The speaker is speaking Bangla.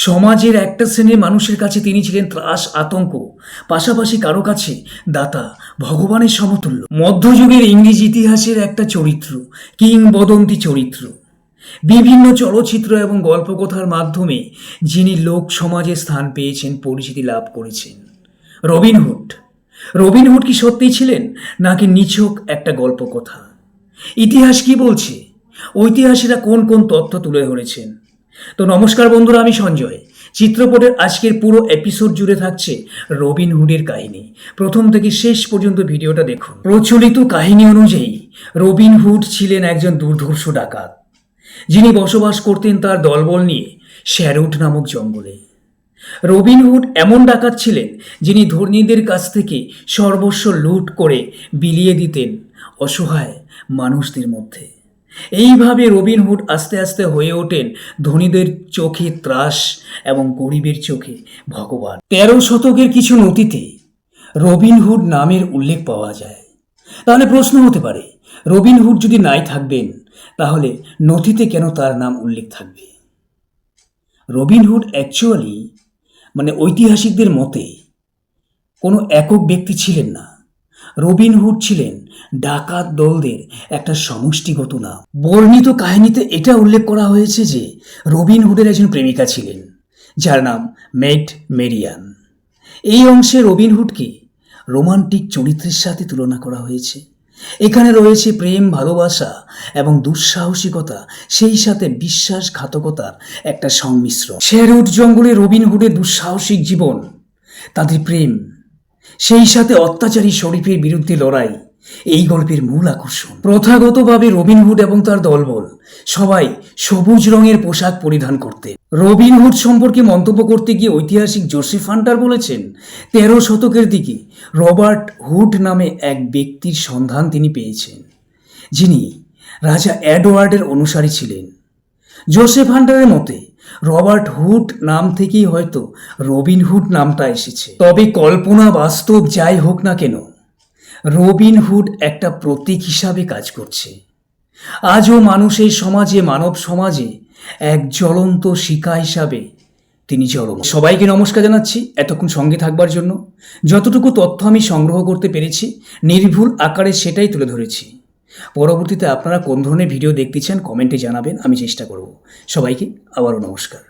সমাজের একটা শ্রেণীর মানুষের কাছে তিনি ছিলেন ত্রাস, আতঙ্ক, পাশাপাশি কারো কাছে দাতা, ভগবানের সমতুল্য। মধ্যযুগের ইংরেজ ইতিহাসের একটা চরিত্র, কিংবদন্তি চরিত্র। বিভিন্ন চলচ্চিত্র এবং গল্পকথার মাধ্যমে যিনি লোক সমাজে স্থান পেয়েছেন, পরিচিতি লাভ করেছেন। রবিনহুড। রবিনহুড কি সত্যিই ছিলেন, নাকি নিছক একটা গল্পকথা? ইতিহাস কি বলছে? ঐতিহাসিকরা কোন কোন তথ্য তুলে ধরেছেন? তো নমস্কার বন্ধুরা, আমি সঞ্জয়। চিত্রপটের আজকের পুরো এপিসোড জুড়ে থাকছে রবিনহুডের কাহিনী। প্রথম থেকে শেষ পর্যন্ত ভিডিওটা দেখুন। প্রচলিত কাহিনী অনুযায়ী রবিনহুড ছিলেন একজন দুর্ধর্ষ ডাকাত, যিনি বসবাস করতেন তার দলবল নিয়ে শ্যারুট নামক জঙ্গলে। রবিনহুড এমন ডাকাত ছিলেন যিনি ধনীদের কাছ থেকে সর্বস্ব লুট করে বিলিয়ে দিতেন অসহায় মানুষদের মধ্যে। এইভাবে রবিনহুড আস্তে আস্তে হয়ে ওঠেন ধনীদের চোখে ত্রাস এবং গরিবের চোখে ভগবান। 13 শতকের কিছু নথিতে রবিনহুড নামের উল্লেখ পাওয়া যায়। তাহলে প্রশ্ন হতে পারে, রবিনহুড যদি নাই থাকবেন তাহলে নথিতে কেন তার নাম উল্লেখ থাকবে? রবিনহুড অ্যাকচুয়ালি ঐতিহাসিকদের মতে কোনো একক ব্যক্তি ছিলেন না। রবিনহুড ছিলেন ডাকাত দলদের একটা সমষ্টিগত নাম। বর্ণিত কাহিনীতে এটা উল্লেখ করা হয়েছে যে রবিনহুডের একজন প্রেমিকা ছিলেন, যার নাম মেড মেরিয়ান। এই অংশে রবিনহুডকে রোমান্টিক চরিত্রের সাথে তুলনা করা হয়েছে। এখানে রয়েছে প্রেম, ভালোবাসা এবং দুঃসাহসিকতা, সেই সাথে বিশ্বাসঘাতকতার একটা সংমিশ্রণ। শ্যারুট জঙ্গলে রবিনহুডের দুঃসাহসিক জীবন, তাদের প্রেম, সেই সাথে অত্যাচারী শরীফের বিরুদ্ধে লড়াই এই গল্পের মূল আকর্ষণ। প্রথাগতভাবে রবিনহুড এবং তার দলবল সবাই সবুজ রঙের পোশাক পরিধান করতেন। রবিনহুড সম্পর্কে মন্তব্য করতে গিয়ে ঐতিহাসিক জোসেফ হান্টার বলেছেন, 13 শতকের দিকে রবার্ট হুড নামে এক ব্যক্তির সন্ধান তিনি পেয়েছেন, যিনি রাজা এডওয়ার্ডের অনুসারী ছিলেন। জোসেফ হান্টারের মতে রবার্ট হুড নাম থেকেই হয়তো রবিনহুড নামটা এসেছে। তবে কল্পনা বাস্তব যাই হোক না কেন, রবিনহুড একটা প্রতীক হিসাবে কাজ করছে। আজও মানুষের সমাজে, মানব সমাজে এক জ্বলন্ত শিখা হিসাবে তিনি চলমান। সবাইকে নমস্কার জানাচ্ছি এতক্ষণ সঙ্গে থাকবার জন্য। যতটুকু তথ্য আমি সংগ্রহ করতে পেরেছি নির্ভুল আকারে সেটাই তুলে ধরেছি। পরবর্তীতে আপনারা কোন ধরনের ভিডিও দেখতে চান কমেন্টে জানাবেন, আমি চেষ্টা করব। সবাইকে আবারও নমস্কার।